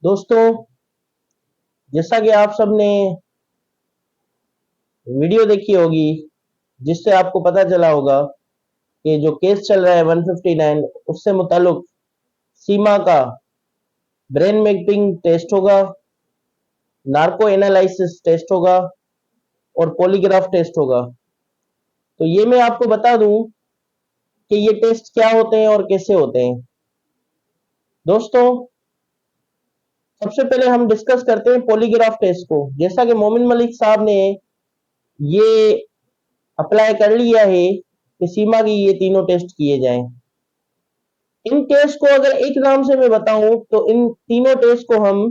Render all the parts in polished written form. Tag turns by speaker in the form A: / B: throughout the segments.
A: दोस्तों, जैसा कि आप सबने वीडियो देखी होगी, जिससे आपको पता चला होगा कि जो केस चल रहा है 159, उससे मुताल्लिक सीमा का ब्रेन मैपिंग टेस्ट होगा, नार्को एनालिसिस टेस्ट होगा और पॉलीग्राफ टेस्ट होगा। तो ये मैं आपको बता दूं कि ये टेस्ट क्या होते हैं और कैसे होते हैं। दोस्तों, सबसे पहले हम डिस्कस करते हैं पॉलीग्राफ टेस्ट को। जैसा कि मोमिन मलिक साहब ने ये अप्लाई कर लिया है कि सीमा की ये तीनों टेस्ट किए जाएं। इन टेस्ट को अगर एक नाम से मैं बताऊं तो इन तीनों टेस्ट को हम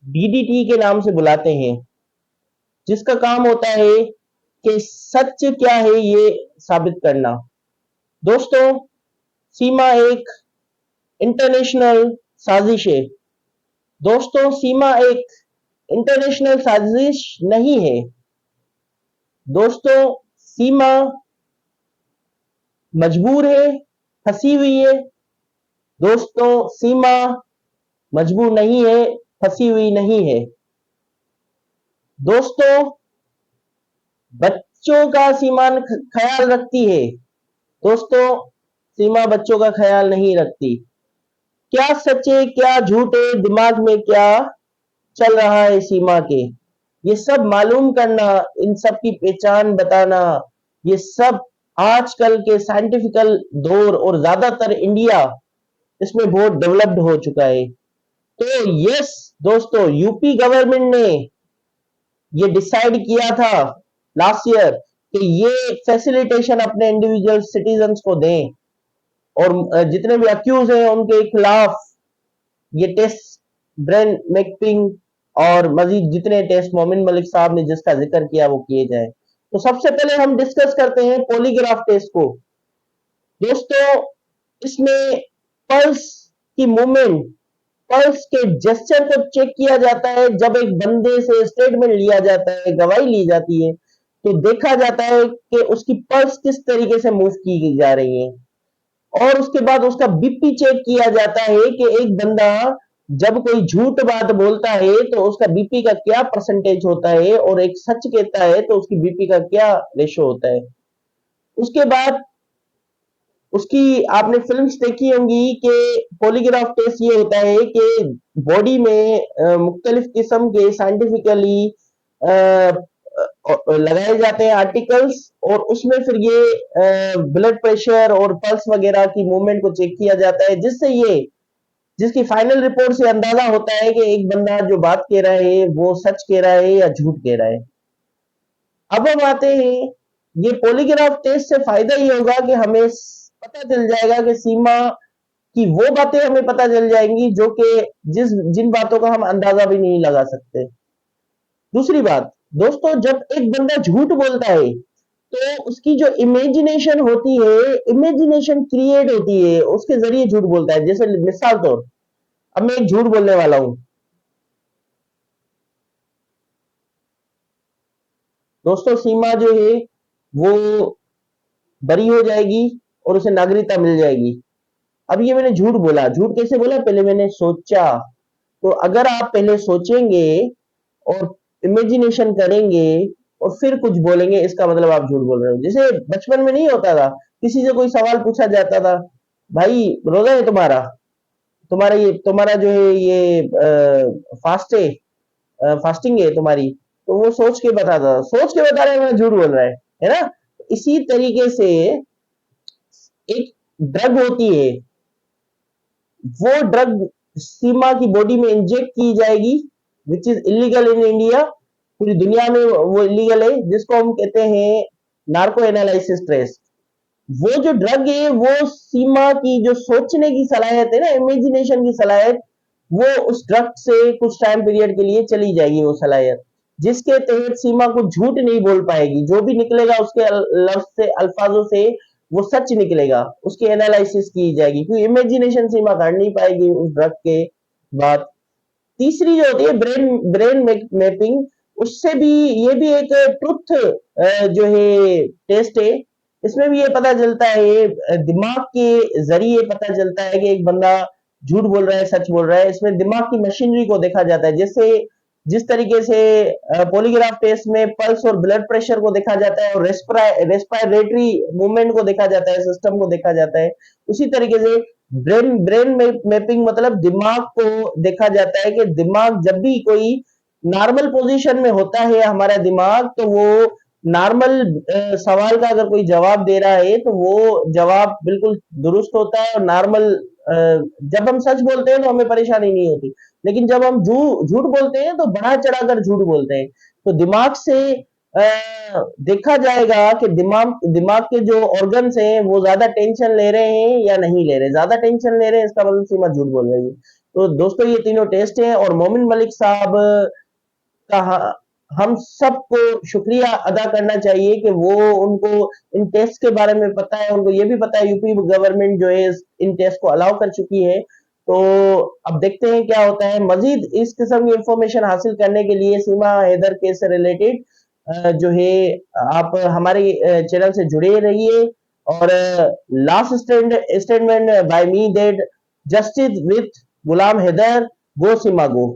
A: डीडीटी के नाम से बुलाते हैं, जिसका काम होता है कि सच क्या है ये साबित करना। दोस्तों, सीमा एक इंटरनेशनल साजिश है। दोस्तों, सीमा एक इंटरनेशनल साजिश नहीं है। दोस्तों, सीमा मजबूर है, फंसी हुई है। दोस्तों, सीमा मजबूर नहीं है, फंसी हुई नहीं है। दोस्तों, बच्चों का सीमा ख्याल रखती है। दोस्तों, सीमा बच्चों का ख्याल नहीं रखती। क्या सच है, क्या झूठ है, दिमाग में क्या चल रहा है सीमा के, ये सब मालूम करना, इन सब की पहचान बताना, ये सब आजकल के साइंटिफिकल दौर और ज्यादातर इंडिया इसमें बहुत डेवलप्ड हो चुका है। तो यस दोस्तों, यूपी गवर्नमेंट ने ये डिसाइड किया था लास्ट ईयर कि ये फैसिलिटेशन अपने इंडिविजुअल सिटीजन्स को दें और जितने भी अक्यूज हैं उनके खिलाफ ये टेस्ट, ब्रेन मैपिंग और मजीद जितने टेस्ट मोमिन मलिक साहब ने जिसका जिक्र किया वो किए जाए। तो सबसे पहले हम डिस्कस करते हैं पॉलीग्राफ टेस्ट को। दोस्तों, इसमें पल्स की मूवमेंट, पल्स के जेस्चर को चेक किया जाता है। जब एक बंदे से स्टेटमेंट लिया जाता है, गवाही ली जाती है, तो देखा जाता है कि उसकी पल्स किस तरीके से मूव की जा रही है। और उसके बाद उसका बीपी चेक किया जाता है कि एक बंदा जब कोई झूठ बात बोलता है तो उसका बीपी का क्या परसेंटेज होता है और एक सच कहता है तो उसकी बीपी का क्या रेशो होता है। उसके बाद उसकी आपने फिल्म्स देखी होंगी कि पॉलीग्राफ टेस्ट ये होता है कि बॉडी में मुख्तलिफ किस्म के साइंटिफिकली लगाए जाते हैं आर्टिकल्स और उसमें फिर ये ब्लड प्रेशर और पल्स वगैरह की मूवमेंट को चेक किया जाता है, जिससे ये जिसकी फाइनल रिपोर्ट से अंदाजा होता है कि एक बंदा जो बात कह रहा है वो सच कह रहा है या झूठ कह रहा है। अब हम आते हैं, ये पॉलीग्राफ टेस्ट से फायदा ये होगा कि हमें पता चल जाएगा कि सीमा की वो बातें हमें पता चल जाएंगी जो कि जिन बातों का हम अंदाजा भी नहीं लगा सकते। दूसरी बात दोस्तों, जब एक बंदा झूठ बोलता है तो उसकी जो इमेजिनेशन होती है, इमेजिनेशन क्रिएट होती है, उसके जरिए झूठ बोलता है। जैसे मिसाल तौर, अब मैं एक झूठ बोलने वाला हूं। दोस्तों, सीमा जो है वो बरी हो जाएगी और उसे नागरिकता मिल जाएगी। अब ये मैंने झूठ बोला, झूठ कैसे बोला, पहले मैंने सोचा। तो अगर आप पहले सोचेंगे और इमेजिनेशन करेंगे और फिर कुछ बोलेंगे, इसका मतलब आप झूठ बोल रहे हो। जैसे बचपन में नहीं होता था, किसी से कोई सवाल पूछा जाता था, भाई रोजा है तुम्हारा, तुम्हारा जो है ये फास्ट है, फास्टिंग है तुम्हारी, तो वो सोच के बताता था, सोच के बता रहे हैं, झूठ बोल रहा है ना। इसी तरीके से एक ड्रग होती है, वो ड्रग सीमा की बॉडी में इंजेक्ट की जाएगी, which is illegal in India. पूरी दुनिया में वो इलीगल है, जिसको हम कहते हैं नार्को एनालिसिस टेस्ट। वो जो ड्रग है वो सीमा की जो सोचने की सलाहियत है ना, इमेजिनेशन की सलाहियत, वो उस ड्रग से कुछ टाइम पीरियड के लिए चली जाएगी वो सलाहियत, जिसके तहत सीमा को झूठ नहीं बोल पाएगी। जो भी निकलेगा उसके लफ्ज से, अल्फाजों से वो सच निकलेगा, उसकी एनालिसिस की जाएगी, क्योंकि इमेजिनेशन सीमा कर नहीं पाएगी उस ड्रग के बाद। तीसरी जो होती है ब्रेन मैपिंग, उससे भी ये भी एक ट्रुथ जो है टेस्ट है। इसमें भी ये पता चलता है, दिमाग के जरिए पता चलता है कि एक बंदा झूठ बोल रहा है, सच बोल रहा है। इसमें दिमाग की मशीनरी को देखा जाता है, जैसे जिस तरीके से पॉलीग्राफ टेस्ट में पल्स और ब्लड प्रेशर को देखा जाता है और रेस्पिरेटरी मूवमेंट को देखा जाता है, सिस्टम को देखा जाता है, उसी तरीके से ब्रेन मैपिंग मतलब दिमाग को देखा जाता है कि दिमाग जब भी कोई नॉर्मल पोजीशन में होता है हमारा दिमाग, तो वो नॉर्मल सवाल का अगर कोई जवाब दे रहा है तो वो जवाब बिल्कुल दुरुस्त होता है, और नॉर्मल जब हम सच बोलते हैं तो हमें परेशानी नहीं होती, लेकिन जब हम झूठ बोलते हैं तो बढ़ा चढ़ाकर झूठ बोलते हैं। तो दिमाग से देखा जाएगा कि दिमाग दिमाग के जो ऑर्गन्स हैं वो ज्यादा टेंशन ले रहे हैं या नहीं ले रहे। ज्यादा टेंशन ले रहे हैं इसका मतलब सीमा झूठ बोल रही है। तो दोस्तों ये तीनों टेस्ट हैं, और मोमिन मलिक साहब का हम सबको शुक्रिया अदा करना चाहिए कि वो उनको इन टेस्ट के बारे में पता है, उनको ये भी पता है यूपी गवर्नमेंट जो है इन टेस्ट को अलाउ कर चुकी है। तो अब देखते हैं क्या होता है। मजीद इस किस्म की इंफॉर्मेशन हासिल करने के लिए सीमा हैदर केस से रिलेटेड जो है आप हमारे चैनल से जुड़े रहिए। और last statement by me that justice with Ghulam Haider, go Seema go.